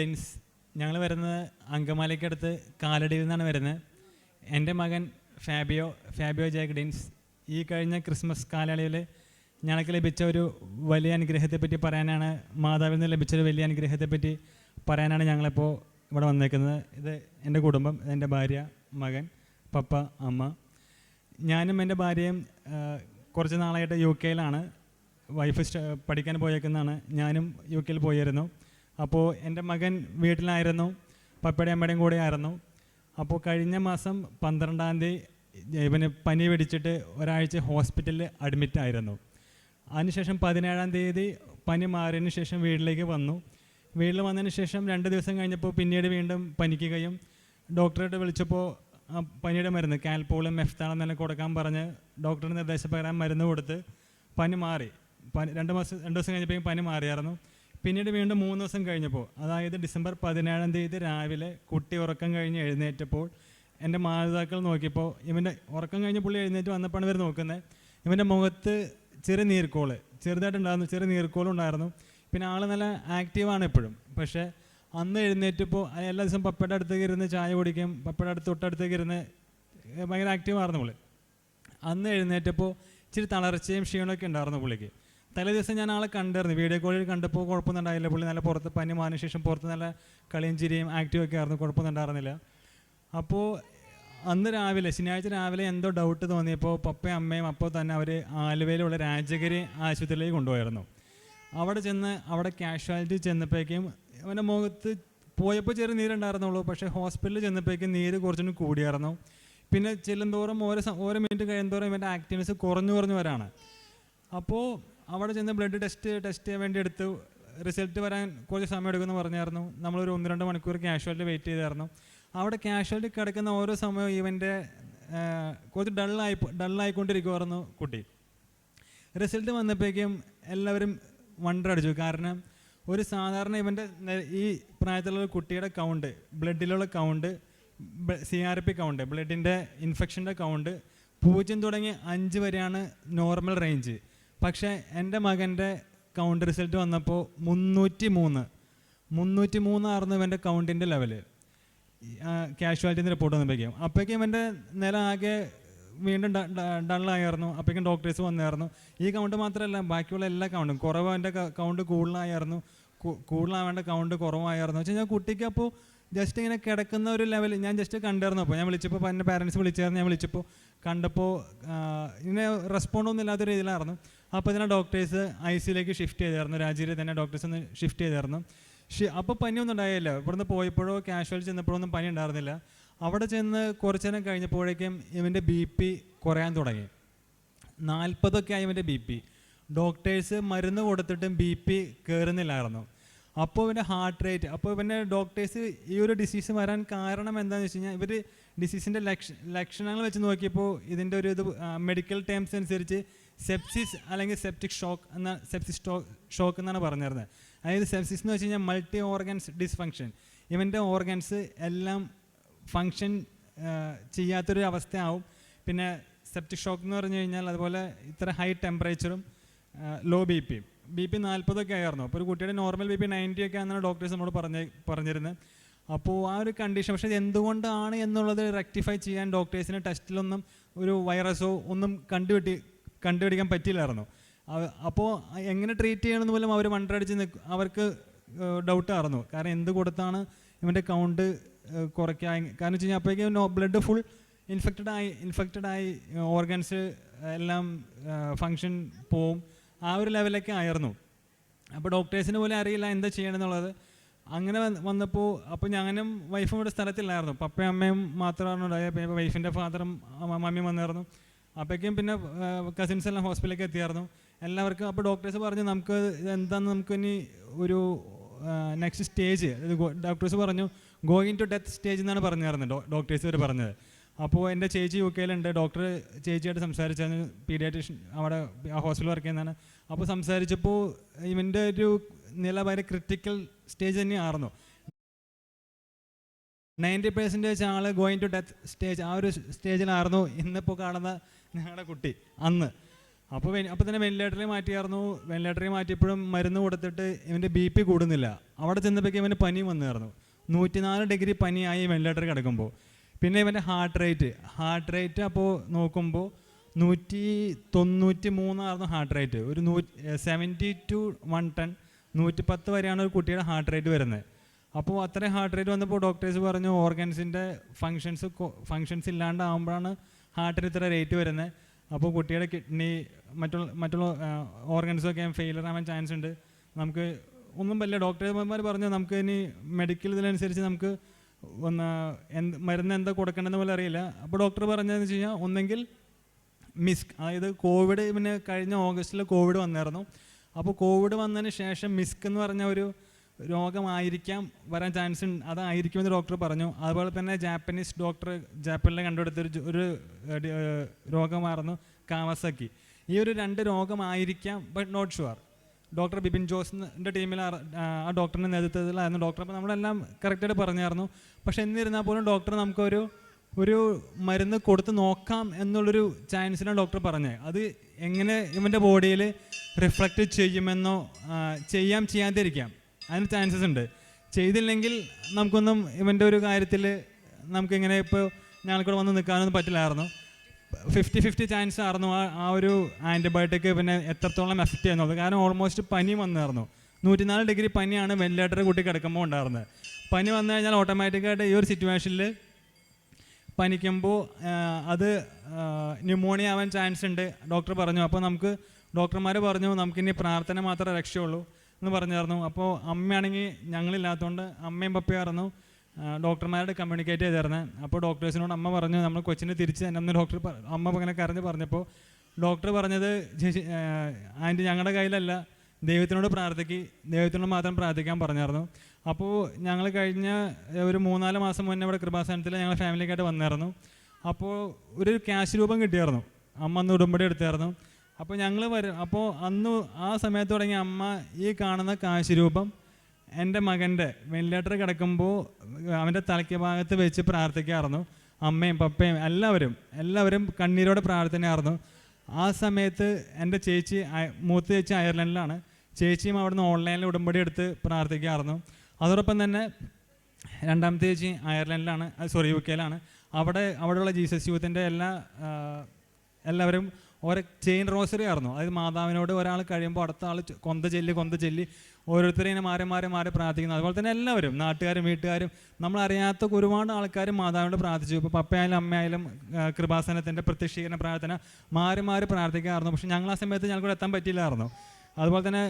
ഡിൻസ്. ഞങ്ങൾ വരുന്നത് അങ്കമാലിക്കടുത്ത് കാലടിയിൽ നിന്നാണ് വരുന്നത്. എൻ്റെ മകൻ ഫാബിയോ ജേക്ക് ഡിൻസ് ഈ കഴിഞ്ഞ ക്രിസ്മസ് കാലയളവിൽ ഞങ്ങൾക്ക് ലഭിച്ച ഒരു വലിയ അനുഗ്രഹത്തെപ്പറ്റി പറയാനാണ്, മാതാവിൽ നിന്ന് ലഭിച്ചൊരു വലിയ അനുഗ്രഹത്തെപ്പറ്റി പറയാനാണ് ഞങ്ങളിപ്പോൾ ഇവിടെ വന്നേക്കുന്നത്. ഇത് എൻ്റെ കുടുംബം, എൻ്റെ ഭാര്യ, മകൻ, പപ്പ, അമ്മ. ഞാനും എൻ്റെ ഭാര്യയും കുറച്ച് നാളായിട്ട് UK-യിലാണ്. വൈഫ് പഠിക്കാൻ പോയേക്കുന്നതാണ്. ഞാനും UK-യിൽ പോയിരുന്നു. അപ്പോൾ എൻ്റെ മകൻ വീട്ടിലായിരുന്നു, പപ്പയുടെയും അമ്മയുടെയും കൂടെ ആയിരുന്നു. അപ്പോൾ കഴിഞ്ഞ മാസം 12-ാം തീയതി ഇവന് പനി പിടിച്ചിട്ട് ഒരാഴ്ച ഹോസ്പിറ്റലിൽ അഡ്മിറ്റ് ആയിരുന്നു. അതിനുശേഷം 17-ാം തീയതി പനി മാറിയതിന് ശേഷം വീട്ടിലേക്ക് വന്നു. വീട്ടിൽ വന്നതിന് ശേഷം 2 ദിവസം കഴിഞ്ഞപ്പോൾ പിന്നീട് വീണ്ടും പനിക്കുകയും ഡോക്ടറെ വിളിച്ചപ്പോൾ പനിയുടെ മരുന്ന് കാൽപോളും മെഫ്താളും എന്നെല്ലാം കൊടുക്കാൻ പറഞ്ഞ് ഡോക്ടറുടെ നിർദ്ദേശപ്രകാരം മരുന്ന് കൊടുത്ത് പനി മാറി. 2 ദിവസം കഴിഞ്ഞപ്പോൾ പനി മാറിയായിരുന്നു. പിന്നീട് വീണ്ടും 3 ദിവസം കഴിഞ്ഞപ്പോൾ, അതായത് ഡിസംബർ 17-ാം തീയതി രാവിലെ കുട്ടി ഉറക്കം കഴിഞ്ഞ് എഴുന്നേറ്റപ്പോൾ എൻ്റെ മാതാപിതാക്കൾ നോക്കിയപ്പോൾ ഇവൻ്റെ ഉറക്കം കഴിഞ്ഞ് പുള്ളി എഴുന്നേറ്റ് വന്നപ്പോഴാണ് ഇവർ നോക്കുന്നത്. ഇവൻ്റെ മുഖത്ത് ചെറുതായിട്ടുണ്ടായിരുന്നു, ചെറിയ നീർക്കോളുണ്ടായിരുന്നു. പിന്നെ ആൾ നല്ല ആക്റ്റീവാണ് എപ്പോഴും. പക്ഷേ അന്ന് എഴുന്നേറ്റപ്പോൾ എല്ലാ ദിവസവും പപ്പയുടെ അടുത്തേക്ക് ഇരുന്ന് ചായ കുടിക്കും, പപ്പയുടെ തൊട്ടടുത്തേക്ക് ഇരുന്ന് ഭയങ്കര ആക്റ്റീവായിരുന്നു പുള്ളി. അന്ന് എഴുന്നേറ്റപ്പോൾ ഇച്ചിരി തളർച്ചയും ക്ഷീണമൊക്കെ ഉണ്ടായിരുന്നു പുള്ളിക്ക്. തലേ ദിവസം ഞാൻ ആളെ കണ്ടായിരുന്നു, വീഡിയോ കോളിൽ കണ്ടപ്പോൾ കുഴപ്പമൊന്നും ഉണ്ടായില്ല. പുള്ളി നല്ല പുറത്ത് പനി മാറിയ ശേഷം പുറത്ത് നല്ല കളിയും ചിരിയും ആക്റ്റീവൊക്കെ ആയിരുന്നു, കുഴപ്പമൊന്നും ഉണ്ടായിരുന്നില്ല. അപ്പോൾ അന്ന് രാവിലെ, ശനിയാഴ്ച രാവിലെ എന്തോ ഡൗട്ട് തോന്നിയപ്പോൾ പപ്പയും അമ്മയും അപ്പോൾ തന്നെ അവർ ആലുവയിലുള്ള രാജഗിരി ആശുപത്രിയിലേക്ക് കൊണ്ടുപോയിരുന്നു. അവിടെ കാഷ്വാലിറ്റി ചെന്നപ്പോഴേക്കും അവൻ്റെ മുഖത്ത് പോയപ്പോൾ ചെറിയ നീരുണ്ടായിരുന്നുള്ളൂ. പക്ഷേ ഹോസ്പിറ്റലിൽ ചെന്നപ്പോഴേക്കും നീര് കുറച്ചും കൂടിയായിരുന്നു. പിന്നെ ചെല്ലുന്തോറും ഓരോ മിനിറ്റ് കഴിയുന്തോറും ഇവൻ്റെ ആക്ടിവിറ്റീസ് കുറഞ്ഞു വരാണ്. അപ്പോൾ അവിടെ ചെന്ന് ബ്ലഡ് ടെസ്റ്റ് ചെയ്യാൻ വേണ്ടി എടുത്തു. റിസൾട്ട് വരാൻ കുറച്ച് സമയം എടുക്കുമെന്ന് പറഞ്ഞായിരുന്നു. നമ്മളൊരു 1-2 മണിക്കൂർ കാഷ്വാലിറ്റി വെയിറ്റ് ചെയ്തായിരുന്നു. അവിടെ കാഷ്വാലിറ്റി കിടക്കുന്ന ഓരോ സമയവും ഇവൻ്റെ കുറച്ച് ഡള്ളായിക്കൊണ്ടിരിക്കുമായിരുന്നു കുട്ടി. റിസൾട്ട് വന്നപ്പോഴേക്കും എല്ലാവരും വണ്ടർ അടിച്ചു. കാരണം ഒരു സാധാരണ ഇവൻ്റെ ഈ പ്രായത്തിലുള്ള കുട്ടിയുടെ കൗണ്ട്, ബ്ലഡിലുള്ള കൗണ്ട്, CRP കൗണ്ട്, ബ്ലഡിൻ്റെ ഇൻഫെക്ഷൻ്റെ കൗണ്ട് 0 തുടങ്ങി 5 വരെയാണ് നോർമൽ റേഞ്ച്. പക്ഷേ എൻ്റെ മകൻ്റെ കൗണ്ട് റിസൾട്ട് വന്നപ്പോൾ 303 ആയിരുന്നു ഇവൻ്റെ കൗണ്ടിൻ്റെ ലെവല്. കാഷ്വാലിറ്റിന്ന് റിപ്പോർട്ട് വന്നപ്പോഴേക്കും ഇവൻ്റെ നില ആകെ വീണ്ടും ഡള്ളായിരുന്നു. അപ്പോഴേക്കും ഡോക്ടേഴ്സ് വന്നായിരുന്നു. ഈ കൗണ്ട് മാത്രമല്ല, ബാക്കിയുള്ള എല്ലാ കൗണ്ടും കുറവ്, എൻ്റെ കൗണ്ട് കൂടുതലായിരുന്നു, കൂടുതലാവേണ്ട കൗണ്ട് കുറവായിരുന്നു. വെച്ച് കഴിഞ്ഞാൽ കുട്ടിക്ക് അപ്പോൾ ജസ്റ്റ് ഇങ്ങനെ കിടക്കുന്ന ഒരു ലെവൽ ഞാൻ ജസ്റ്റ് കണ്ടായിരുന്നു. അപ്പോൾ ഞാൻ വിളിച്ചപ്പോൾ എൻ്റെ പാരൻസ് വിളിച്ചായിരുന്നു. ഞാൻ വിളിച്ചപ്പോൾ കണ്ടപ്പോൾ ഇങ്ങനെ റെസ്പോണ്ടൊന്നും ഇല്ലാത്ത രീതിയിലായിരുന്നു. അപ്പോൾ ഇതിനെ ഡോക്ടേഴ്സ് ICUലേക്ക് ഷിഫ്റ്റ് ചെയ്തായിരുന്നു. രാജീവ് തന്നെ ഡോക്ടേഴ്സ് ഒന്ന് ഷിഫ്റ്റ് ചെയ്തായിരുന്നു. അപ്പോൾ പനിയൊന്നും ഉണ്ടായില്ല. ഇവിടുന്ന് പോയപ്പോഴോ കാഷ്വാലിറ്റി ചെന്നപ്പോഴോ ഒന്നും പനി ഉണ്ടായിരുന്നില്ല. അവിടെ ചെന്ന് കുറച്ച് നേരം കഴിഞ്ഞപ്പോഴേക്കും ഇവൻ്റെ BP കുറയാൻ തുടങ്ങി. 40 ആയി ഇവൻ്റെ BP. ഡോക്ടേഴ്സ് മരുന്ന് കൊടുത്തിട്ടും BP കയറുന്നില്ലായിരുന്നു. അപ്പോൾ ഇവൻ്റെ ഹാർട്ട് റേറ്റ്, അപ്പോൾ ഇവൻ്റെ ഡോക്ടേഴ്സ് ഈ ഒരു ഡിസീസ് വരാൻ കാരണം എന്താണെന്ന് വെച്ച് കഴിഞ്ഞാൽ ഇവർ ഡിസീസിൻ്റെ ലക്ഷണങ്ങൾ വെച്ച് നോക്കിയപ്പോൾ ഇതിൻ്റെ ഒരു മെഡിക്കൽ ടേംസ് അനുസരിച്ച് സെപ്സിസ് അല്ലെങ്കിൽ സെപ്റ്റിക് ഷോക്ക് എന്നാണ് പറഞ്ഞിരുന്നത്. അതായത് സെപ്സിസ് എന്ന് വെച്ച് കഴിഞ്ഞാൽ മൾട്ടി ഓർഗൻസ് ഡിസ്ഫങ്ഷൻ. ഇവൻ്റെ ഓർഗൻസ് എല്ലാം ഫങ്ഷൻ ചെയ്യാത്തൊരു അവസ്ഥയാവും. പിന്നെ സെപ്റ്റിക് ഷോക്ക് എന്ന് പറഞ്ഞു കഴിഞ്ഞാൽ അതുപോലെ ഇത്ര ഹൈ ടെമ്പറേച്ചറും ലോ BP 40 ആയിരുന്നു. അപ്പോൾ ഒരു കുട്ടിയുടെ നോർമൽ BP 90 ആണെന്നാണ് ഡോക്ടേഴ്സ് നമ്മളോട് പറഞ്ഞിരുന്നത്. അപ്പോൾ ആ ഒരു കണ്ടീഷൻ, പക്ഷേ ഇത് എന്തുകൊണ്ടാണ് എന്നുള്ളത് റെക്ടിഫൈ ചെയ്യാൻ ഡോക്ടേഴ്സിന് ടെസ്റ്റിലൊന്നും ഒരു വൈറസോ ഒന്നും കണ്ടുപിടിക്കാൻ പറ്റിയില്ലായിരുന്നു. അപ്പോൾ എങ്ങനെ ട്രീറ്റ് ചെയ്യണമെന്ന് പോലും അവർ വണ്ടടിച്ച് അവർക്ക് ഡൗട്ടായിരുന്നു. കാരണം എന്ത് കൊടുത്താണ് ഇവൻ്റെ കൗണ്ട് കുറയ്ക്കാൻ, കാരണം വെച്ച് കഴിഞ്ഞാൽ അപ്പോഴേക്കും ബ്ലഡ് ഫുൾ ഇൻഫെക്റ്റഡ് ആയി ഓർഗൻസ് എല്ലാം ഫങ്ഷൻ പോവും, ആ ഒരു ലെവലൊക്കെ ആയിരുന്നു. അപ്പോൾ ഡോക്ടേഴ്സിന് പോലും അറിയില്ല എന്താ ചെയ്യണമെന്നുള്ളത്. അങ്ങനെ വന്നപ്പോൾ അപ്പോൾ ഞാനും വൈഫും ഇവിടെ സ്ഥലത്തില്ലായിരുന്നു. പപ്പയും അമ്മയും മാത്രമാണ് ഉണ്ടായത്. പിന്നെ വൈഫിൻ്റെ ഫാദറും മമ്മിയും വന്നായിരുന്നു. അപ്പോഴേക്കും പിന്നെ കസിൻസ് എല്ലാം ഹോസ്പിറ്റലിലേക്ക് എത്തിയായിരുന്നു എല്ലാവർക്കും. അപ്പോൾ ഡോക്ടേഴ്സ് പറഞ്ഞു നമുക്ക് എന്താണെന്ന് നമുക്കിനി ഒരു നെക്സ്റ്റ് സ്റ്റേജ്, ഡോക്ടേഴ്സ് പറഞ്ഞു ഗോയിങ് ടു ഡെത്ത് സ്റ്റേജ് എന്നാണ് പറഞ്ഞായിരുന്നത് ഡോക്ടേഴ്സ് ഇവർ പറഞ്ഞത്. അപ്പോൾ എൻ്റെ ചേച്ചി UK-യിലുണ്ട്. ഡോക്ടർ ചേച്ചിയായിട്ട് സംസാരിച്ചായിരുന്നു, പീഡിയാട്രീഷ്യൻ അവിടെ ആ ഹോസ്പിറ്റൽ വർക്ക് ചെയ്യുന്നതാണ്. അപ്പോൾ സംസാരിച്ചപ്പോൾ ഇവൻ്റെ ഒരു നില ഭയങ്കര ക്രിട്ടിക്കൽ സ്റ്റേജ് തന്നെയായിരുന്നു. 90% ആൾ ഗോയിങ് ടു ഡെത്ത് സ്റ്റേജ്, ആ ഒരു സ്റ്റേജിലായിരുന്നു ഇന്നിപ്പോൾ കാണുന്ന ഞങ്ങളുടെ കുട്ടി. അന്ന് അപ്പോൾ തന്നെ വെന്റിലേറ്ററിൽ മാറ്റിയായിരുന്നു. വെന്റിലേറ്ററിൽ മാറ്റിയപ്പോഴും മരുന്ന് കൊടുത്തിട്ട് ഇവൻ്റെ BP കൂടുന്നില്ല. അവിടെ ചെന്നപ്പോഴേക്കും ഇവന് പനി വന്നായിരുന്നു. 104 ഡിഗ്രി പനിയായി വെന്റിലേറ്ററിൽ കിടക്കുമ്പോൾ. പിന്നെ ഇവൻ്റെ ഹാർട്ട് റേറ്റ് അപ്പോൾ നോക്കുമ്പോൾ 193 ഹാർട്ട് റേറ്റ്. ഒരു 70 to 110, 110 വരെയാണ് ഒരു കുട്ടിയുടെ ഹാർട്ട് റേറ്റ് വരുന്നത്. അപ്പോൾ അത്രയും ഹാർട്ട് റേറ്റ് വന്നപ്പോൾ ഡോക്ടേഴ്സ് പറഞ്ഞു ഓർഗൻസിൻ്റെ ഫങ്ഷൻസ് ഇല്ലാണ്ടാകുമ്പോഴാണ് ഹാർട്ടിന് ഇത്ര റേറ്റ് വരുന്നത്. അപ്പോൾ കുട്ടിയുടെ കിഡ്നി മറ്റുള്ള ഓർഗൻസൊക്കെ ഫെയിലർ ആവാൻ ചാൻസ് ഉണ്ട്. നമുക്ക് ഒന്നും പറ്റില്ല. ഡോക്ടർമാർ പറഞ്ഞു നമുക്ക് ഇനി മെഡിക്കൽ ഇതിനനുസരിച്ച് നമുക്ക് മരുന്ന് എന്താ കൊടുക്കേണ്ടതെന്ന് പോലെ അറിയില്ല. അപ്പോൾ ഡോക്ടർ പറഞ്ഞതെന്ന് വെച്ച് കഴിഞ്ഞാൽ ഒന്നെങ്കിൽ മിസ്ക്, അതായത് കോവിഡ്, പിന്നെ കഴിഞ്ഞ ഓഗസ്റ്റിൽ കോവിഡ് വന്നായിരുന്നു. അപ്പോൾ കോവിഡ് വന്നതിന് ശേഷം മിസ്ക് എന്ന് പറഞ്ഞ ഒരു രോഗമായിരിക്കാം വരാൻ ചാൻസ് ഉണ്ട്, അതായിരിക്കുമെന്ന് ഡോക്ടർ പറഞ്ഞു. അതുപോലെ തന്നെ ജാപ്പനീസ് ഡോക്ടർ ജാപ്പനിൽ കണ്ടുപിടുത്തൊരു രോഗമായിരുന്നു കാവസക്കി. ഈ ഒരു 2 രോഗമായിരിക്കാം, but not sure. Doctor Bipin ജോസിൻ്റെ ടീമിൽ ആ ഡോക്ടറിൻ്റെ നേതൃത്വത്തിലായിരുന്നു ഡോക്ടർ. അപ്പോൾ നമ്മളെല്ലാം കറക്റ്റായിട്ട് പറഞ്ഞായിരുന്നു. പക്ഷെ എന്നിരുന്നാൽ പോലും ഡോക്ടർ നമുക്കൊരു മരുന്ന് കൊടുത്ത് നോക്കാം എന്നുള്ളൊരു ചാൻസിനാണ് ഡോക്ടർ പറഞ്ഞത്. അത് എങ്ങനെ ഇവൻ്റെ ബോഡിയിൽ റിഫ്ലക്റ്റ് ചെയ്യുമെന്നോ ചെയ്യാതിരിക്കാം, അതിന് ചാൻസസ് ഉണ്ട്. ചെയ്തില്ലെങ്കിൽ നമുക്കൊന്നും ഇവൻ്റെ ഒരു കാര്യത്തിൽ നമുക്കിങ്ങനെ ഇപ്പോൾ ഞങ്ങൾക്കൂടെ വന്ന് നിൽക്കാനൊന്നും പറ്റില്ലായിരുന്നു. 50-50 ചാൻസ് ആയിരുന്നു ആ ഒരു ആൻറ്റിബയോട്ടിക് പിന്നെ എത്രത്തോളം എഫക്റ്റ് ചെയ്യുന്നത്. കാരണം ഓൾമോസ്റ്റ് പനി വന്നായിരുന്നു. 104 ഡിഗ്രി പനിയാണ് വെന്റിലേറ്റർ കൂട്ടി കിടക്കുമ്പോൾ ഉണ്ടായിരുന്നത്. പനി വന്നു കഴിഞ്ഞാൽ ഓട്ടോമാറ്റിക്കായിട്ട് ഈ ഒരു സിറ്റുവേഷനിൽ പനിക്കുമ്പോൾ അത് ന്യൂമോണിയ ആവാൻ ചാൻസ് ഉണ്ട് ഡോക്ടർ പറഞ്ഞു. അപ്പോൾ ഡോക്ടർമാർ പറഞ്ഞു നമുക്കിനി പ്രാർത്ഥന മാത്രമേ രക്ഷയുള്ളൂ എന്ന് പറഞ്ഞായിരുന്നു. അപ്പോൾ അമ്മയാണെങ്കിൽ ഞങ്ങളില്ലാത്തതുകൊണ്ട് അമ്മയും പപ്പയായിരുന്നു ഡോക്ടർമാരോട് കമ്മ്യൂണിക്കേറ്റ് ചെയ്തിരുന്നത്. അപ്പോൾ ഡോക്ടേഴ്സിനോട് അമ്മ പറഞ്ഞു നമ്മൾ കൊച്ചിനെ തിരിച്ച് തന്നെ അമ്മ ഇങ്ങനെ കരഞ്ഞ് പറഞ്ഞപ്പോൾ ഡോക്ടർ പറഞ്ഞത് ആൻറ്റി ഞങ്ങളുടെ കയ്യിലല്ല, ദൈവത്തിനോട് ദൈവത്തിനോട് മാത്രം പ്രാർത്ഥിക്കാൻ പറഞ്ഞായിരുന്നു. അപ്പോൾ ഞങ്ങൾ കഴിഞ്ഞ ഒരു 3-4 മാസം മുന്നേ ഇവിടെ കൃപാസനത്തിൽ ഞങ്ങൾ ഫാമിലിക്കായിട്ട് വന്നായിരുന്നു. അപ്പോൾ ഒരു ക്യാഷ് രൂപം കിട്ടിയായിരുന്നു. അമ്മ അന്ന് ഉടമ്പടി എടുത്തായിരുന്നു. അപ്പോൾ ഞങ്ങൾ അപ്പോൾ അന്ന് ആ സമയത്ത് തുടങ്ങി അമ്മ ഈ കാണുന്ന കാശ് രൂപം എൻ്റെ മകൻ്റെ വെന്റിലേറ്റർ കിടക്കുമ്പോൾ അവൻ്റെ തലയ്ക്ക് ഭാഗത്ത് വെച്ച് പ്രാർത്ഥിക്കാറുന്നു. അമ്മയും പപ്പയും എല്ലാവരും കണ്ണീരോടെ പ്രാർത്ഥനയായിരുന്നു. ആ സമയത്ത് എൻ്റെ മൂത്ത ചേച്ചി അയർലൻഡിലാണ്. ചേച്ചിയും അവിടുന്ന് ഓൺലൈനിൽ ഉടമ്പടി എടുത്ത് പ്രാർത്ഥിക്കാറുന്നു. അതോടൊപ്പം തന്നെ രണ്ടാമത്തെ ചേച്ചി അയർലൻഡിലാണ്, UK അവിടെയുള്ള ജീസസ് യൂത്തിൻ്റെ എല്ലാവരും ഓരോ ചെയിൻ റോസറി ആയിരുന്നു. അതായത് മാതാവിനോട് ഒരാൾ കഴിയുമ്പോൾ അടുത്ത ആൾ കൊന്ത ചൊല്ലി ഓരോരുത്തരും ഇങ്ങനെ മാറി പ്രാർത്ഥിക്കുന്നത്. അതുപോലെ തന്നെ എല്ലാവരും നാട്ടുകാരും വീട്ടുകാരും നമ്മളറിയാത്ത ഒരുപാട് ആൾക്കാർ മാതാവിനോട് പ്രാർത്ഥിച്ചു. ഇപ്പോൾ പപ്പയായാലും അമ്മയായാലും കൃപാസനത്തിൻ്റെ പ്രത്യക്ഷീകരണ പ്രാർത്ഥന മാറി പ്രാർത്ഥിക്കാറുണ്ട്. പക്ഷെ ഞങ്ങൾ ആ സമയത്ത് ഞങ്ങൾക്കൂടെ എത്താൻ പറ്റില്ലായിരുന്നു. അതുപോലെ തന്നെ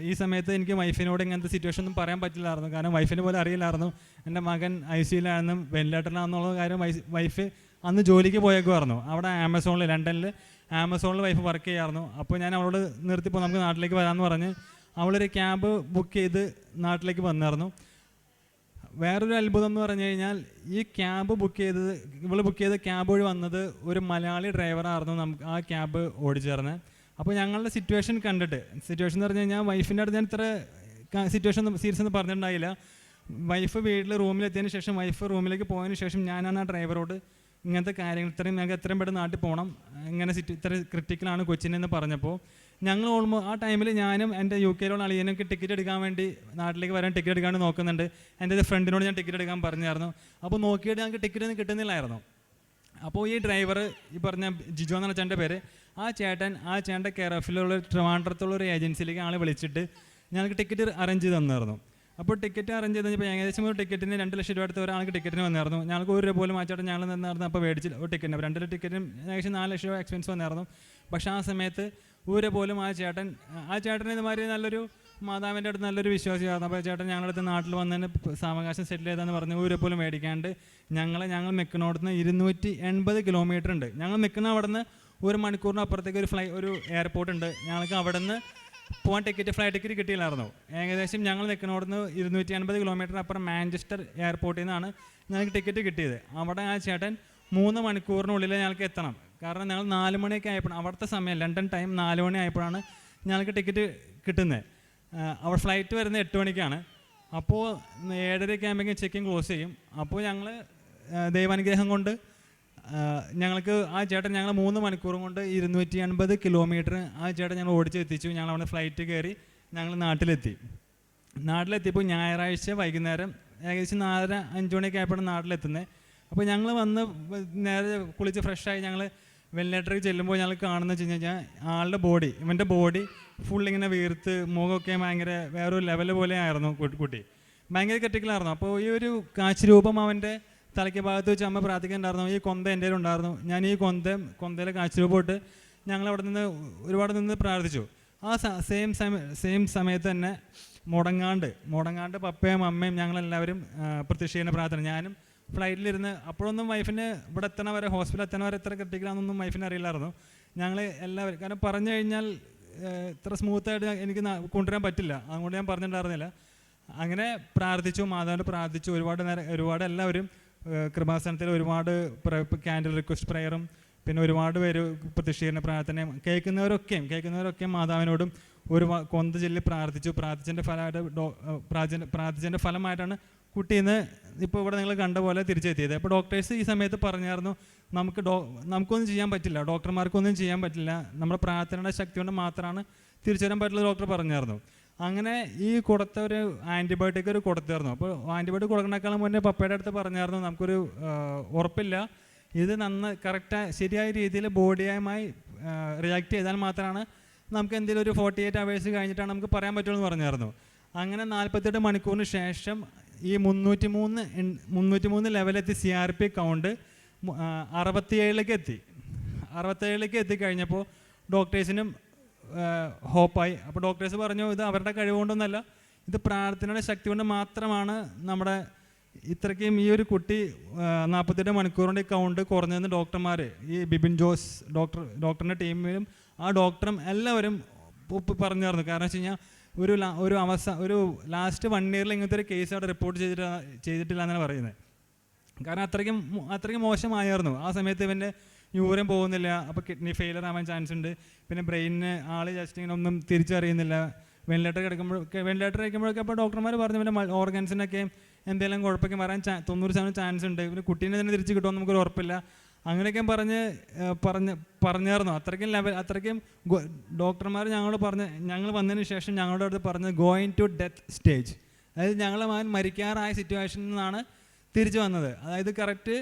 ഈ സമയത്ത് എനിക്ക് വൈഫിനോട് ഇങ്ങനത്തെ സിറ്റുവേഷൻ ഒന്നും പറയാൻ പറ്റില്ലായിരുന്നു. കാരണം വൈഫിന് പോലും അറിയില്ലായിരുന്നു എൻ്റെ മകൻ ICUലാണെന്നും വെന്റിലേറ്ററിലാണെന്നുള്ള കാര്യം. വൈഫ് അന്ന് ജോലിക്ക് പോയേക്കുമായിരുന്നു. അവിടെ ലണ്ടനിൽ ആമസോണിൽ വൈഫ് വർക്ക് ചെയ്യായിരുന്നു. അപ്പോൾ ഞാൻ അവളോട് നിർത്തിപ്പോൾ നമുക്ക് നാട്ടിലേക്ക് വരാമെന്ന് പറഞ്ഞ് അവളൊരു ക്യാബ് ബുക്ക് ചെയ്ത് നാട്ടിലേക്ക് വന്നായിരുന്നു. വേറൊരു അത്ഭുതം എന്ന് പറഞ്ഞു കഴിഞ്ഞാൽ ഈ ബുക്ക് ചെയ്ത ക്യാബ് വഴി വന്നത് ഒരു മലയാളി ഡ്രൈവറായിരുന്നു നമുക്ക് ആ ക്യാബ് ഓടിച്ചേർന്നത്. അപ്പോൾ ഞങ്ങളുടെ സിറ്റുവേഷൻ എന്ന് പറഞ്ഞു കഴിഞ്ഞാൽ വൈഫിൻ്റെ അടുത്ത് ഞാൻ ഇത്ര സിറ്റുവേഷൻ സീരിയസ് ഒന്നും പറഞ്ഞിട്ടുണ്ടായില്ല. വൈഫ് വീട്ടിൽ റൂമിലെത്തിയതിന് ശേഷം വൈഫ് റൂമിലേക്ക് പോയതിന് ശേഷം ഞാനാണ് ആ ഡ്രൈവറോട് ഇങ്ങനത്തെ കാര്യങ്ങൾ ഞങ്ങൾക്ക് എത്രയും പെട്ടെന്ന് നാട്ടിൽ പോകണം, ഇങ്ങനെ ഇത്ര ക്രിട്ടിക്കലാണ് കൊച്ചിനെന്ന് പറഞ്ഞപ്പോൾ ഞങ്ങൾ ആ ടൈമിൽ ഞാനും എൻ്റെ UK അളിയനൊക്കെ ടിക്കറ്റ് എടുക്കാൻ വേണ്ടി നാട്ടിലേക്ക് വരാൻ ടിക്കറ്റ് എടുക്കാണ്ട് നോക്കുന്നുണ്ട്. എൻ്റെ ഫ്രണ്ടിനോട് ഞാൻ ടിക്കറ്റ് എടുക്കാൻ പറഞ്ഞായിരുന്നു. അപ്പോൾ നോക്കിയിട്ട് ഞങ്ങൾക്ക് ടിക്കറ്റ് ഒന്നും കിട്ടുന്നില്ലായിരുന്നു. അപ്പോൾ ഈ ഡ്രൈവർ ഈ പറഞ്ഞ ജിജോ എന്നാണ് ചേട്ടൻ്റെ പേര്, ആ ചേട്ടൻ്റെ കെയർ ഓഫിലുള്ള ട്രിവാൻഡ്രത്തുള്ളൊരു ഏജൻസിയിലേക്ക് ആൾ വിളിച്ചിട്ട് ഞങ്ങൾക്ക് ടിക്കറ്റ് അറേഞ്ച് ചെയ്ത് തന്നായിരുന്നു. അപ്പോൾ ടിക്കറ്റ് അറേഞ്ച് ചെയ്ത് കഴിഞ്ഞപ്പോൾ ഏകദേശം ഒരു ടിക്കറ്റിന് 2 ലക്ഷം രൂപ അടുത്ത് ഒരാൾക്ക് ടിക്കറ്റിന് വന്നായിരുന്നു. ഞങ്ങൾക്ക് 1 രൂപ പോലും മാറ്റായിട്ട് ഞങ്ങൾ നിന്നായിരുന്നു. അപ്പോൾ മേടിച്ചില്ല ഒരു ടിക്കറ്റിന് 2 ടിക്കറ്റിനും ഏകദേശം 4 ലക്ഷം രൂപ എക്സ്പെൻസ് വന്നായിരുന്നു. പക്ഷേ ആ സമയത്ത് 1 രൂപ പോലും ആ ചേട്ടൻ ഇതുമാതിരി നല്ലൊരു മാതാവിൻ്റെ അടുത്ത് നല്ലൊരു വിശ്വാസിയായിരുന്നു. അപ്പോൾ ചേട്ടൻ ഞങ്ങളുടെ അടുത്ത് നാട്ടിൽ വന്നതിന് സാവകാശം സെറ്റിൽ ചെയ്താന്ന് പറഞ്ഞ് 1 രൂപ പോലും മേടിക്കാണ്ട് ഞങ്ങൾ നിൽക്കുന്നിടത്തുനിന്ന് 280 കിലോമീറ്റർ ഉണ്ട്. ഞങ്ങൾ നിൽക്കുന്ന അവിടെ നിന്ന് 1 മണിക്കൂറിന് അപ്പുറത്തേക്ക് ഒരു എയർപോർട്ട് ഉണ്ട്. ഞങ്ങൾക്ക് അവിടെ നിന്ന് പോകാൻ ഫ്ലൈറ്റ് ടിക്കറ്റ് കിട്ടിയില്ലായിരുന്നു. ഏകദേശം ഞങ്ങൾ നിൽക്കുന്നിടത്തുനിന്ന് 280 കിലോമീറ്റർ അപ്പുറം മാഞ്ചസ്റ്റർ എയർപോർട്ടിൽ നിന്നാണ് ഞങ്ങൾക്ക് ടിക്കറ്റ് കിട്ടിയത്. അവിടെ ആ ചേട്ടൻ 3 മണിക്കൂറിനുള്ളിൽ ഞങ്ങൾക്ക് എത്തണം. കാരണം ഞങ്ങൾ 4 മണിയൊക്കെ ആയപ്പോഴാണ് അവിടുത്തെ സമയം, ലണ്ടൻ ടൈം 4 മണി ആയപ്പോഴാണ് ഞങ്ങൾക്ക് ടിക്കറ്റ് കിട്ടുന്നത്. അവിടെ ഫ്ലൈറ്റ് വരുന്നത് 8 മണിക്കാണ്. അപ്പോൾ 7:30 ആകുമ്പോഴേക്കും ചെക്കിങ് ക്ലോസ് ചെയ്യും. അപ്പോൾ ഞങ്ങൾ ദൈവാനുഗ്രഹം കൊണ്ട് ഞങ്ങൾക്ക് ആ ചേട്ടൻ ഞങ്ങൾ 3 മണിക്കൂറും കൊണ്ട് 280 കിലോമീറ്റർ ആ ചേട്ടൻ ഞങ്ങൾ ഓടിച്ചെത്തിച്ചു. ഞങ്ങൾ അവിടെ ഫ്ലൈറ്റ് കയറി ഞങ്ങൾ നാട്ടിലെത്തിയപ്പോൾ ഞായറാഴ്ച വൈകുന്നേരം ഏകദേശം 4:30-5 മണിയൊക്കെ ആയപ്പോഴാണ് നാട്ടിലെത്തുന്നത്. അപ്പോൾ ഞങ്ങൾ വന്ന് നേരെ കുളിച്ച് ഫ്രഷായി ഞങ്ങൾ വെന്റിലേറ്ററിൽ ചെല്ലുമ്പോൾ ഞങ്ങൾ കാണുന്നത് വെച്ച് കഴിഞ്ഞാൽ ആളുടെ ബോഡി, ഇവൻ്റെ ബോഡി ഫുള്ളിങ്ങനെ വീർത്ത് മുഖമൊക്കെ ഭയങ്കര വേറൊരു ലെവൽ പോലെ ആയിരുന്നു. കുട്ടി ഭയങ്കര ക്രിട്ടിക്കലായിരുന്നു. അപ്പോൾ ഈ ഒരു കാഴ്ച രൂപം അവൻ്റെ തലയ്ക്ക് ഭാഗത്ത് വെച്ച് അമ്മ പ്രാർത്ഥിക്കുന്നുണ്ടായിരുന്നു. ഈ കൊന്ത എൻ്റെ ഉണ്ടായിരുന്നു. ഞാൻ ഈ കൊന്തയിലെ കാഴ്ച രൂപം ഇട്ട് ഞങ്ങൾ അവിടെ നിന്ന് ഒരുപാട് നിന്ന് പ്രാർത്ഥിച്ചു. ആ സെയിം സമയത്ത് തന്നെ മുടങ്ങാണ്ട് പപ്പയും അമ്മയും ഞങ്ങളെല്ലാവരും പ്രത്യക്ഷീകരണ പ്രാർത്ഥന. ഞാനും ഫ്ലൈറ്റിലിരുന്ന് അപ്പോഴൊന്നും വൈഫിന് ഇവിടെ എത്തണ വരെ, ഹോസ്പിറ്റലിൽ എത്തണ വരെ എത്ര ക്രിട്ടിക്കലാണെന്നൊന്നും വൈഫിന് അറിയില്ലായിരുന്നു. ഞങ്ങൾ എല്ലാവരും, കാരണം പറഞ്ഞു കഴിഞ്ഞാൽ ഇത്ര സ്മൂത്തായിട്ട് എനിക്ക് കൊണ്ടുവരാൻ പറ്റില്ല, അതുകൊണ്ട് ഞാൻ പറഞ്ഞിട്ടുണ്ടായിരുന്നില്ല. അങ്ങനെ പ്രാർത്ഥിച്ചു, മാതാവിൻ്റെ പ്രാർത്ഥിച്ചു ഒരുപാട് എല്ലാവരും കൃപാസനത്തിൽ ഒരുപാട് ക്യാൻഡിൽ റിക്വസ്റ്റ് പ്രയറും പിന്നെ ഒരുപാട് പേര് പ്രത്യക്ഷീകരണ പ്രാർത്ഥനയും കേൾക്കുന്നവരൊക്കെയും മാതാവിനോടും കൊന്ത ചൊല്ലി പ്രാർത്ഥിച്ചതിൻ്റെ ഫലമായിട്ടാണ് കുട്ടി ഇന്ന് ഇപ്പോൾ ഇവിടെ നിങ്ങൾ കണ്ട പോലെ തിരിച്ചെത്തിയത്. അപ്പോൾ ഡോക്ടേഴ്സ് ഈ സമയത്ത് പറഞ്ഞായിരുന്നു നമുക്കൊന്നും ചെയ്യാൻ പറ്റില്ല, ഡോക്ടർമാർക്കൊന്നും ചെയ്യാൻ പറ്റില്ല, നമ്മുടെ പ്രാർത്ഥനയുടെ ശക്തി കൊണ്ട് മാത്രമാണ് തിരിച്ചു വരാൻ പറ്റുള്ള ഡോക്ടർ പറഞ്ഞായിരുന്നു. അങ്ങനെ ഈ കൊടുത്ത ഒരു ആൻറ്റിബയോട്ടിക് കൊടുത്തായിരുന്നു. അപ്പോൾ ആൻറ്റിബയോട്ടിക് കൊടുക്കണേക്കാളും മുന്നേ പപ്പയുടെ അടുത്ത് പറഞ്ഞായിരുന്നു നമുക്കൊരു ഉറപ്പില്ല, ഇത് ശരിയായ രീതിയിൽ ബോഡിയുമായി റിയാക്ട് ചെയ്താൽ മാത്രമാണ് നമുക്ക് എന്തെങ്കിലും ഒരു 48 hours കഴിഞ്ഞിട്ടാണ് നമുക്ക് പറയാൻ പറ്റുള്ളൂ എന്ന് പറഞ്ഞായിരുന്നു. അങ്ങനെ 48 മണിക്കൂറിന് ശേഷം ഈ 303 ലെവലെത്തി CRP കൗണ്ട് 67 എത്തിക്കഴിഞ്ഞപ്പോൾ ഡോക്ടേഴ്സിനും ഹോപ്പായി. അപ്പോൾ ഡോക്ടേഴ്സ് പറഞ്ഞു ഇത് അവരുടെ കഴിവുകൊണ്ടൊന്നല്ല, ഇത് പ്രാർത്ഥനയുടെ ശക്തി കൊണ്ട് മാത്രമാണ് നമ്മുടെ ഇത്രയ്ക്കും ഈ ഒരു കുട്ടി 48 മണിക്കൂർ കൊണ്ട് ഈ കൗണ്ട് കുറഞ്ഞതെന്ന് ഡോക്ടർമാർ, ഈ ബിബിൻ ജോസ് ഡോക്ടറിൻ്റെ ടീമിലും ആ ഡോക്ടറും എല്ലാവരും പറഞ്ഞായിരുന്നു. കാരണം വെച്ച് കഴിഞ്ഞാൽ ഒരു ലാസ്റ്റ് 1 year ഇങ്ങനത്തെ ഒരു കേസ് അവിടെ റിപ്പോർട്ട് ചെയ്തിട്ടില്ല എന്നാണ് പറയുന്നത്. കാരണം അത്രയ്ക്കും മോശമായിരുന്നു. ആ സമയത്ത് ഇവൻ്റെ യൂറിൻ പോകുന്നില്ല, അപ്പോൾ കിഡ്നി ഫെയിലർ ആവാൻ ചാൻസ് ഉണ്ട്, പിന്നെ ബ്രെയിനിന് ജസ്റ്റ് ഇങ്ങനെ ഒന്നും തിരിച്ചറിയുന്നില്ല. വെന്റിലേറ്റർ കഴിക്കുമ്പോഴൊക്കെ അപ്പോൾ ഡോക്ടർമാർ പറഞ്ഞു പിന്നെ ഓർഗൻസിനൊക്കെ എന്തെങ്കിലും കുഴപ്പമൊക്കെ വരാൻ 90% ചാൻസ് ഉണ്ട്, പിന്നെ കുട്ടീനെ തന്നെ തിരിച്ച് കിട്ടുമെന്ന് നമുക്കൊരു ഉറപ്പില്ല. അങ്ങനെയൊക്കെ പറഞ്ഞായിരുന്നു. അത്രയ്ക്കും ഡോക്ടർമാർ ഞങ്ങൾ വന്നതിന് ശേഷം ഞങ്ങളുടെ അടുത്ത് പറഞ്ഞത് ഗോയിങ് ടു ഡെത്ത് സ്റ്റേജ്, അതായത് ഞങ്ങളെ മകൻ മരിക്കാറായ സിറ്റുവേഷനിൽ നിന്നാണ് തിരിച്ചു വന്നത്. അതായത് കറക്റ്റ്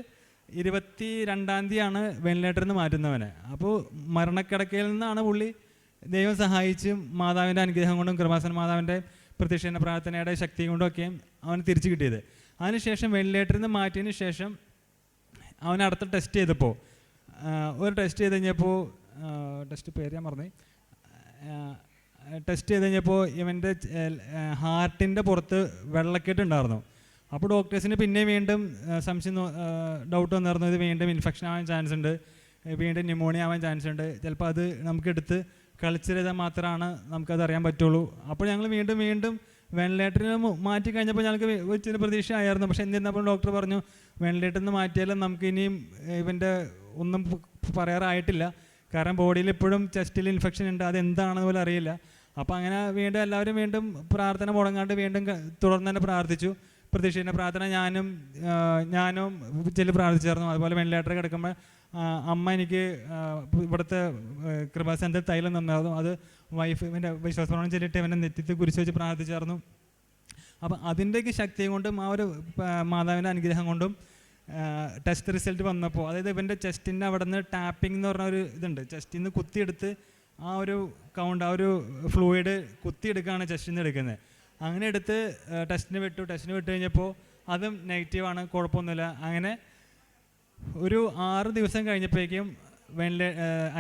22-ാം തീയതിയാണ് വെന്റിലേറ്ററിൽ നിന്ന് മാറ്റുന്നവനെ. അപ്പോൾ മരണക്കിടക്കയിൽ നിന്നാണ് പുള്ളി ദൈവം സഹായിച്ച് മാതാവിൻ്റെ അനുഗ്രഹം കൊണ്ടും കൃപാസന മാതാവിൻ്റെ പ്രത്യക്ഷീകരണ പ്രാർത്ഥനയുടെ ശക്തി കൊണ്ടൊക്കെയും അവന് തിരിച്ചു കിട്ടിയത്. അതിനുശേഷം വെന്റിലേറ്ററിൽ നിന്ന് മാറ്റിയതിന് ശേഷം അവൻ അടുത്ത ടെസ്റ്റ് ചെയ്തപ്പോൾ ടെസ്റ്റ് ചെയ്ത് കഴിഞ്ഞപ്പോൾ ഇവൻ്റെ ഹാർട്ടിൻ്റെ പുറത്ത് വെള്ളക്കെട്ടുണ്ടായിരുന്നു. അപ്പോൾ ഡോക്ടേഴ്സിന് പിന്നെ വീണ്ടും ഡൗട്ട് വന്നിരുന്നു, ഇത് വീണ്ടും ഇൻഫെക്ഷൻ ആവാൻ ചാൻസ് ഉണ്ട്, വീണ്ടും ന്യൂമോണിയ ആവാൻ ചാൻസ് ഉണ്ട്, ചിലപ്പോൾ അത് നമുക്കെടുത്ത് കൾച്ചർ ചെയ്താൽ മാത്രമാണ് നമുക്കത് അറിയാൻ പറ്റുള്ളൂ. അപ്പോൾ ഞങ്ങൾ വീണ്ടും വെന്റിലേറ്ററിൽ മാറ്റി കഴിഞ്ഞപ്പോൾ ഞങ്ങൾക്ക് ചില പ്രതീക്ഷ ആയിരുന്നു. പക്ഷേ എന്നിരുന്നപ്പോൾ ഡോക്ടർ പറഞ്ഞു വെന്റിലേറ്ററിൽ നിന്ന് മാറ്റിയാലും നമുക്ക് ഇനിയും ഇവൻ്റെ ഒന്നും പറയാറായിട്ടില്ല, കാരണം ബോഡിയിൽ ഇപ്പോഴും ചെസ്റ്റിൽ ഇൻഫെക്ഷൻ ഉണ്ട്, അതെന്താണെന്ന് പോലും അറിയില്ല. അപ്പോൾ അങ്ങനെ എല്ലാവരും വീണ്ടും പ്രാർത്ഥന മുടങ്ങാണ്ട് വീണ്ടും തുടർന്ന് തന്നെ പ്രാർത്ഥിച്ചു. പ്രതീക്ഷിക്കുന്ന പ്രാർത്ഥന ഞാനും ചെല്ലി പ്രാർത്ഥിച്ചായിരുന്നു. അതുപോലെ വെന്റിലേറ്റർ കിടക്കുമ്പോൾ അമ്മ എനിക്ക് ഇവിടുത്തെ കൃപാസനത്തിൽ തൈലം തന്നായിരുന്നു, അത് വൈഫിൻ്റെ വിശ്വാസപ്രമാണം ചെല്ലിട്ട് ഇവൻ്റെ നെറ്റിത്ത് കുരിശ് വെച്ച് പ്രാർത്ഥിച്ചായിരുന്നു. അപ്പം അതിൻ്റെയൊക്കെ ശക്തി കൊണ്ടും ആ ഒരു മാതാവിൻ്റെ അനുഗ്രഹം കൊണ്ടും ടെസ്റ്റ് റിസൾട്ട് വന്നപ്പോൾ, അതായത് ഇവൻ്റെ ചെസ്റ്റിൻ്റെ അവിടെ നിന്ന് ടാപ്പിംഗ് എന്ന് പറഞ്ഞ ഒരു ഇതുണ്ട്, ചെസ്റ്റിൽ നിന്ന് കുത്തിയെടുത്ത് ആ ഒരു ഫ്ലൂയിഡ് കുത്തിയെടുക്കുകയാണ് ചെസ്റ്റിൽ നിന്ന് എടുക്കുന്നത്. അങ്ങനെ എടുത്ത് ടെസ്റ്റിന് വിട്ടു കഴിഞ്ഞപ്പോൾ അതും നെഗറ്റീവാണ്, കുഴപ്പമൊന്നുമില്ല. അങ്ങനെ ഒരു 6 ദിവസം കഴിഞ്ഞപ്പോഴേക്കും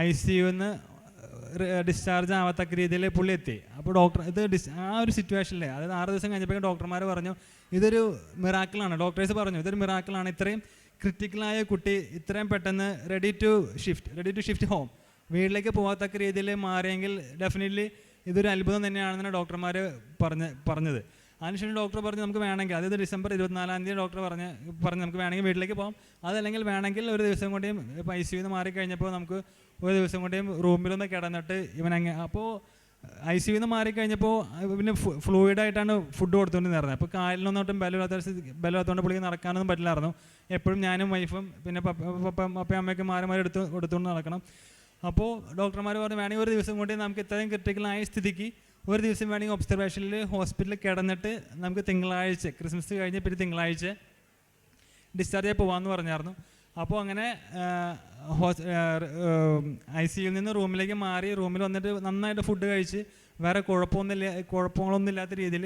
ICUന്ന് ഡിസ്ചാർജ് ആവാത്തക്ക രീതിയിൽ പുള്ളി എത്തി. അപ്പോൾ ഡോക്ടർ ആ ഒരു സിറ്റുവേഷനിൽ, അതായത് 6 ദിവസം കഴിഞ്ഞപ്പോഴേക്കും ഡോക്ടർമാർ പറഞ്ഞു ഇതൊരു മിറാക്കിളാണ്. ഡോക്ടേഴ്സ് പറഞ്ഞു ഇതൊരു മിറാക്കിളാണ്, ഇത്രയും ക്രിട്ടിക്കലായ കുട്ടി ഇത്രയും പെട്ടെന്ന് റെഡി ടു ഷിഫ്റ്റ് ഹോം, വീട്ടിലേക്ക് പോകാത്തക്ക രീതിയിൽ മാറിയെങ്കിൽ ഡെഫിനറ്റ്ലി ഇതൊരു അത്ഭുതം തന്നെയാണെന്നാണ് ഡോക്ടർമാർ പറഞ്ഞത്. അതിനുശേഷം ഡോക്ടർ പറഞ്ഞു നമുക്ക് വേണമെങ്കിൽ, അതായത് ഡിസംബർ 24-ാം തീയതി ഡോക്ടർ പറഞ്ഞു നമുക്ക് വേണമെങ്കിൽ വീട്ടിലേക്ക് പോകാം, അതല്ലെങ്കിൽ വേണമെങ്കിൽ ഒരു ദിവസം കൊണ്ടേയും ഇപ്പോൾ ICUന്ന് മാറിക്കഴിഞ്ഞപ്പോൾ നമുക്ക് ഒരു ദിവസം കൊണ്ടേയും റൂമിലൊന്ന് കിടന്നിട്ട് അപ്പോൾ ICU നിന്ന് മാറിക്കഴിഞ്ഞപ്പോൾ പിന്നെ ഫ്ലൂയിഡായിട്ടാണ് ഫുഡ് കൊടുത്തുകൊണ്ടിരുന്നത്. അപ്പോൾ കാലിനൊന്നും ബലമില്ലാത്തതുകൊണ്ട് പുള്ളിക്ക് നടക്കാനൊന്നും പറ്റില്ലായിരുന്നു. എപ്പോഴും ഞാനും വൈഫും പിന്നെ പപ്പയും അമ്മയൊക്കെ മാറി എടുത്തുകൊണ്ട് നടക്കണം. അപ്പോൾ ഡോക്ടർമാർ പറഞ്ഞു വേണമെങ്കിൽ ഒരു ദിവസം കൊണ്ട് നമുക്ക് ഇത്രയും ക്രിട്ടിക്കലായ സ്ഥിതിക്ക് ഒരു ദിവസം വേണമെങ്കിൽ ഒബ്സർവേഷനിൽ ഹോസ്പിറ്റലിൽ കിടന്നിട്ട് നമുക്ക് തിങ്കളാഴ്ച ക്രിസ്മസ് കഴിഞ്ഞ് പിന്നെ തിങ്കളാഴ്ച ഡിസ്ചാർജ് ആയി പോകാമെന്ന് പറഞ്ഞായിരുന്നു. അപ്പോൾ അങ്ങനെ ICUയിൽ നിന്ന് റൂമിലേക്ക് മാറി റൂമിൽ വന്നിട്ട് നന്നായിട്ട് ഫുഡ് കഴിച്ച് വേറെ കുഴപ്പങ്ങളൊന്നും ഇല്ലാത്ത രീതിയിൽ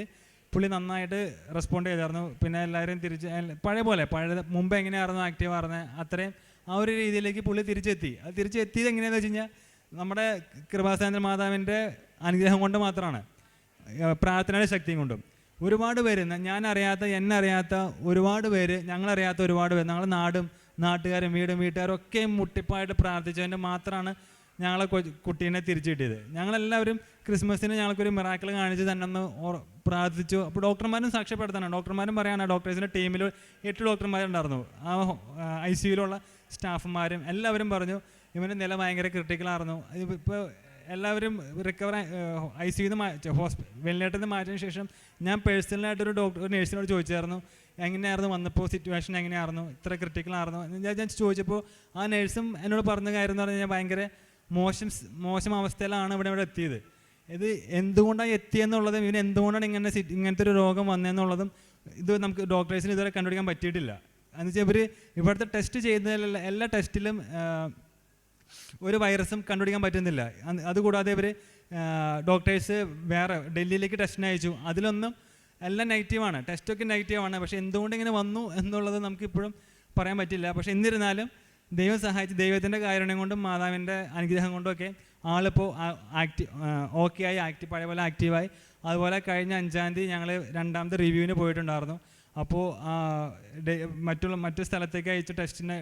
പുള്ളി നന്നായിട്ട് റെസ്പോണ്ട് ചെയ്തായിരുന്നു. പിന്നെ എല്ലാവരും പഴയ മുമ്പ് എങ്ങനെയായിരുന്നു ആക്റ്റീവ് ആയിരുന്നത് അത്രയും ആ ഒരു രീതിയിലേക്ക് പുള്ളി തിരിച്ചെത്തി. അത് തിരിച്ചെത്തിയത് എങ്ങനെയാണെന്ന് വെച്ച് കഴിഞ്ഞാൽ നമ്മുടെ കൃപാസേന്ദ്ര മാതാവിൻ്റെ അനുഗ്രഹം കൊണ്ട് മാത്രമാണ്, പ്രാർത്ഥനയുടെ ശക്തിയും കൊണ്ടും. ഒരുപാട് പേര് എന്നെ അറിയാത്ത ഒരുപാട് പേര്, ഞങ്ങളറിയാത്ത ഒരുപാട് പേര്, ഞങ്ങളുടെ നാട്ടുകാരും വീട്ടുകാരും ഒക്കെ മുട്ടിപ്പായിട്ട് പ്രാർത്ഥിച്ചതിൻ്റെ മാത്രമാണ് ഞങ്ങളെ കുട്ടീനെ തിരിച്ചു കിട്ടിയത്. ഞങ്ങളെല്ലാവരും ക്രിസ്മസിന് ഞങ്ങൾക്കൊരു മിറാക്കിൾ കാണിച്ച് തന്നെ ഒന്ന് പ്രാർത്ഥിച്ചു. അപ്പോൾ ഡോക്ടർമാരും സാക്ഷ്യപ്പെടുത്തണം. ഡോക്ടർമാരും പറയാണ്, ഡോക്ടേഴ്സിൻ്റെ ടീമിൽ 8 ഡോക്ടർമാരുണ്ടായിരുന്നു. ആ ICUയിലുള്ള സ്റ്റാഫുമാരും എല്ലാവരും പറഞ്ഞു ഇവൻ്റെ നില ഭയങ്കര ക്രിട്ടിക്കലായിരുന്നു. ഇപ്പോൾ എല്ലാവരും റിക്കവർ ICUയിൽ നിന്ന് വെന്റിലേറ്ററിൽ നിന്ന് മാറ്റിയതിന് ശേഷം ഞാൻ പേഴ്സണലായിട്ടൊരു നേഴ്സിനോട് ചോദിച്ചായിരുന്നു എങ്ങനെയായിരുന്നു വന്നപ്പോൾ സിറ്റുവേഷൻ എങ്ങനെയായിരുന്നു, ഇത്ര ക്രിട്ടിക്കലായിരുന്നു ഞാൻ ചോദിച്ചപ്പോൾ ആ നേഴ്സും എന്നോട് പറഞ്ഞ കാര്യം എന്ന് പറഞ്ഞു കഴിഞ്ഞാൽ ഭയങ്കര മോശം അവസ്ഥയിലാണ് ഇവിടെ എത്തിയത്. ഇത് എന്തുകൊണ്ടാണ് എത്തിയെന്നുള്ളതും ഇവന് എന്തുകൊണ്ടാണ് ഇങ്ങനത്തെ ഒരു രോഗം വന്നതെന്നുള്ളതും ഇത് നമുക്ക് ഡോക്ടേഴ്സിന് ഇതുവരെ കണ്ടുപിടിക്കാൻ പറ്റിയിട്ടില്ല. എന്നുവെച്ചാൽ ഇവിടുത്തെ ടെസ്റ്റ് ചെയ്യുന്നതിലുള്ള എല്ലാ ടെസ്റ്റിലും ഒരു വൈറസും കണ്ടുപിടിക്കാൻ പറ്റുന്നില്ല. അതുകൂടാതെ ഇവർ ഡോക്ടേഴ്സ് വേറെ ഡൽഹിയിലേക്ക് ടെസ്റ്റിന് അയച്ചു, അതിലൊന്നും എല്ലാം നെഗറ്റീവാണ്, ടെസ്റ്റൊക്കെ നെഗറ്റീവാണ്. പക്ഷേ എന്തുകൊണ്ട് ഇങ്ങനെ വന്നു എന്നുള്ളത് നമുക്കിപ്പോഴും പറയാൻ പറ്റില്ല. പക്ഷേ എന്നിരുന്നാലും ദൈവം സഹായിച്ച് ദൈവത്തിൻ്റെ കാരുണ്യം കൊണ്ടും മാതാവിൻ്റെ അനുഗ്രഹം കൊണ്ടുമൊക്കെ ആളിപ്പോൾ ഓക്കെ ആയി, പഴയ പോലെ ആക്റ്റീവായി. അതുപോലെ കഴിഞ്ഞ 5-ാം തീയതി ഞങ്ങൾ 2ാമത്തെ റിവ്യൂവിന് പോയിട്ടുണ്ടായിരുന്നു. അപ്പോൾ മറ്റു സ്ഥലത്തേക്ക് അയച്ച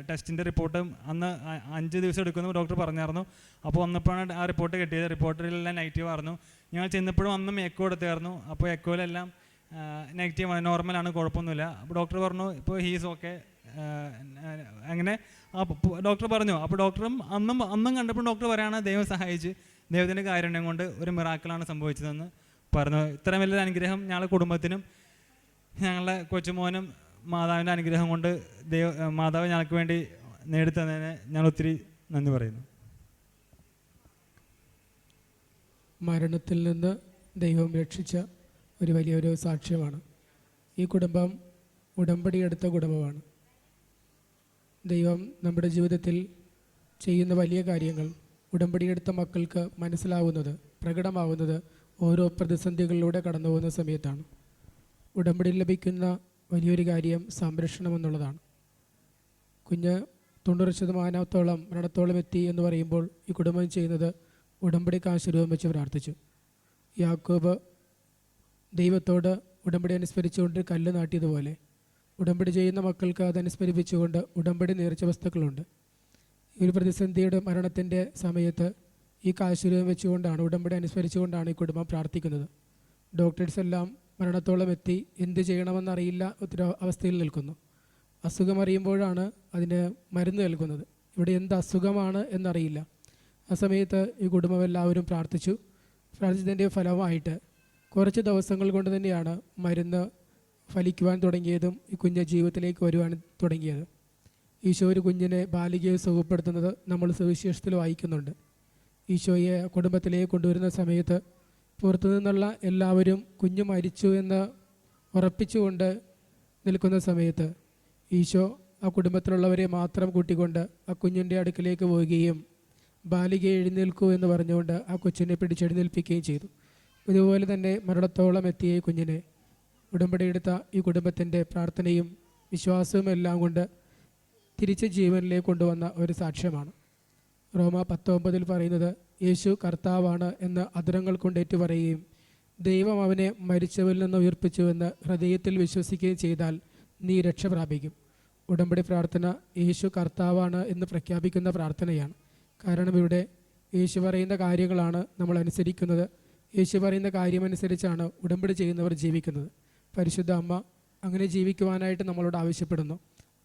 ടെസ്റ്റിൻ്റെ റിപ്പോർട്ടും അന്ന് 5 ദിവസം എടുക്കുമെന്ന് ഡോക്ടർ പറഞ്ഞായിരുന്നു. അപ്പോൾ വന്നപ്പോഴാണ് ആ റിപ്പോർട്ട് കിട്ടിയത്. റിപ്പോർട്ടിലെല്ലാം നെഗറ്റീവ് ആയിരുന്നു. ഞങ്ങൾ ചെന്നപ്പോഴും അന്നും എക്കോ എടുത്തായിരുന്നു. അപ്പോൾ എക്കോയിലെല്ലാം നെഗറ്റീവാണ്, നോർമലാണ്, കുഴപ്പമൊന്നുമില്ല. അപ്പോൾ ഡോക്ടർ പറഞ്ഞു ഇപ്പോൾ ഹീസ് ഓക്കെ അങ്ങനെ ഡോക്ടർ പറഞ്ഞു. അപ്പോൾ ഡോക്ടറും അന്നും കണ്ടപ്പോൾ ഡോക്ടർ പറയുകയാണ് ദൈവം സഹായിച്ച് ദൈവത്തിൻ്റെ കാരുണ്യം കൊണ്ട് ഒരു മിറാക്കിളാണ് സംഭവിച്ചതെന്ന് പറഞ്ഞു. ഇത്രയും വലിയൊരു അനുഗ്രഹം ഞങ്ങളുടെ കുടുംബത്തിനും ഞങ്ങളുടെ കൊച്ചുമോനും മാതാവിൻ്റെ അനുഗ്രഹം കൊണ്ട് മാതാവ് ഞങ്ങൾക്ക് വേണ്ടി നേടിത്തന്നതിന് ഞാൻ ഒത്തിരി നന്ദി പറയുന്നു. മരണത്തിൽ നിന്ന് ദൈവം രക്ഷിച്ച ഒരു വലിയൊരു സാക്ഷ്യമാണ്. ഈ കുടുംബം ഉടമ്പടിയെടുത്ത കുടുംബമാണ്. ദൈവം നമ്മുടെ ജീവിതത്തിൽ ചെയ്യുന്ന വലിയ കാര്യങ്ങൾ ഉടമ്പടിയെടുത്ത മക്കൾക്ക് മനസ്സിലാവുന്നത്, പ്രകടമാവുന്നത് ഓരോ പ്രതിസന്ധികളിലൂടെ കടന്നു പോകുന്ന സമയത്താണ്. ഉടമ്പടിയിൽ ലഭിക്കുന്ന വലിയൊരു കാര്യം സംരക്ഷണം എന്നുള്ളതാണ്. കുഞ്ഞ് 90% മരണത്തോളം എത്തി എന്ന് പറയുമ്പോൾ ഈ കുടുംബം ചെയ്യുന്നത് ഉടമ്പടി കാശുരൂപം വെച്ച് പ്രാർത്ഥിച്ചു. യാക്കോബ് ദൈവത്തോട് ഉടമ്പടി അനുസ്മരിച്ചുകൊണ്ട് കല്ല് നാട്ടിയതുപോലെ ഉടമ്പടി ചെയ്യുന്ന മക്കൾക്ക് അതനുസ്മരിപ്പിച്ചുകൊണ്ട് ഉടമ്പടി നേർച്ച വസ്തുക്കളുണ്ട്. ഈ ഒരു പ്രതിസന്ധിയുടെ മരണത്തിൻ്റെ സമയത്ത് ഈ കാശുരൂപം വെച്ചുകൊണ്ടാണ്, ഉടമ്പടി അനുസ്മരിച്ചുകൊണ്ടാണ് ഈ കുടുംബം പ്രാർത്ഥിക്കുന്നത്. ഡോക്ടേഴ്സ് എല്ലാം മരണത്തോളം എത്തി, എന്ത് ചെയ്യണമെന്നറിയില്ല ഒത്തിരി അവസ്ഥയിൽ നിൽക്കുന്നു. അസുഖമറിയുമ്പോഴാണ് അതിന് മരുന്ന് നൽകുന്നത്. ഇവിടെ എന്ത് അസുഖമാണ് എന്നറിയില്ല. ആ സമയത്ത് ഈ കുടുംബം എല്ലാവരും പ്രാർത്ഥിച്ചതിൻ്റെ ഫലമായിട്ട് കുറച്ച് ദിവസങ്ങൾ കൊണ്ട് തന്നെയാണ് മരുന്ന് ഫലിക്കുവാൻ തുടങ്ങിയതും ഈ കുഞ്ഞ് ജീവിതത്തിലേക്ക് വരുവാൻ തുടങ്ങിയത്. ഈശോ ഒരു കുഞ്ഞിനെ ബാലികയെ സുഖപ്പെടുത്തുന്നത് നമ്മൾ സുവിശേഷത്തിൽ വായിക്കുന്നുണ്ട്. ഈശോയെ കുടുംബത്തിലേക്ക് കൊണ്ടുവരുന്ന സമയത്ത് പുറത്തു നിന്നുള്ള എല്ലാവരും കുഞ്ഞ് മരിച്ചു എന്ന് ഉറപ്പിച്ചുകൊണ്ട് നിൽക്കുന്ന സമയത്ത് ഈശോ ആ കുടുംബത്തിലുള്ളവരെ മാത്രം കൂട്ടിക്കൊണ്ട് ആ കുഞ്ഞിൻ്റെ അടുക്കിലേക്ക് പോവുകയും ബാലികയെ എഴുന്നേൽക്കൂ എന്ന് പറഞ്ഞുകൊണ്ട് ആ കൊച്ചിനെ പിടിച്ചെഴുന്നേൽപ്പിക്കുകയും ചെയ്തു. ഇതുപോലെ തന്നെ മരണത്തോളം എത്തിയ ഈ കുഞ്ഞിനെ ഉടമ്പടിയെടുത്ത ഈ കുടുംബത്തിൻ്റെ പ്രാർത്ഥനയും വിശ്വാസവും എല്ലാം കൊണ്ട് തിരിച്ച് ജീവനിലേക്ക് കൊണ്ടുവന്ന ഒരു സാക്ഷ്യമാണ്. റോമ 19 പറയുന്നത് യേശു കർത്താവാണ് എന്ന് അധരങ്ങൾ കൊണ്ട് ഏറ്റുപറയുകയും ദൈവം അവനെ മരിച്ചവരിൽ നിന്ന് ഉയർപ്പിച്ചുവെന്ന് ഹൃദയത്തിൽ വിശ്വസിക്കുകയും ചെയ്താൽ നീ രക്ഷ പ്രാപിക്കും. ഉടമ്പടി പ്രാർത്ഥന യേശു കർത്താവാണ് എന്ന് പ്രഖ്യാപിക്കുന്ന പ്രാർത്ഥനയാണ്. കാരണം ഇവിടെ യേശു പറയുന്ന കാര്യങ്ങളാണ് നമ്മൾ അനുസരിക്കുന്നത്. യേശു പറയുന്ന കാര്യമനുസരിച്ചാണ് ഉടമ്പടി ചെയ്യുന്നവർ ജീവിക്കുന്നത്. പരിശുദ്ധ അമ്മ അങ്ങനെ ജീവിക്കുവാനായിട്ട് നമ്മളോട് ആവശ്യപ്പെടുന്നു.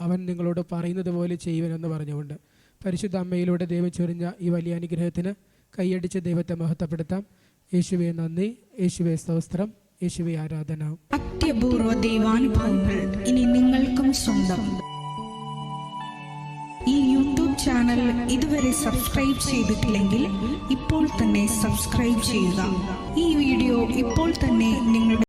അവൻ നിങ്ങളോട് പറയുന്നത് പോലെ ചെയ്യുവനെന്ന് പറഞ്ഞുകൊണ്ട് പരിശുദ്ധ അമ്മയിലൂടെ ദൈവം ചൊരിഞ്ഞ ഈ വലിയ അനുഗ്രഹത്തിന് കൈയടിച്ച് ദൈവത്തെ മഹത്വപ്പെടുത്താം. യേശുവെ നന്ദി, യേശുവെ സ്തോത്രം, യേശുവെ ആരാധന. അത്യപൂർവ ദൈവാനുഭവങ്ങൾ ഇനി നിങ്ങൾക്കും സ്വന്തം. ഈ യൂട്യൂബ് ചാനൽ ഇതുവരെ സബ്സ്ക്രൈബ് ചെയ്തിട്ടില്ലെങ്കിൽ ഇപ്പോൾ തന്നെ സബ്സ്ക്രൈബ് ചെയ്യുക. ഈ വീഡിയോ ഇപ്പോൾ തന്നെ നിങ്ങളുടെ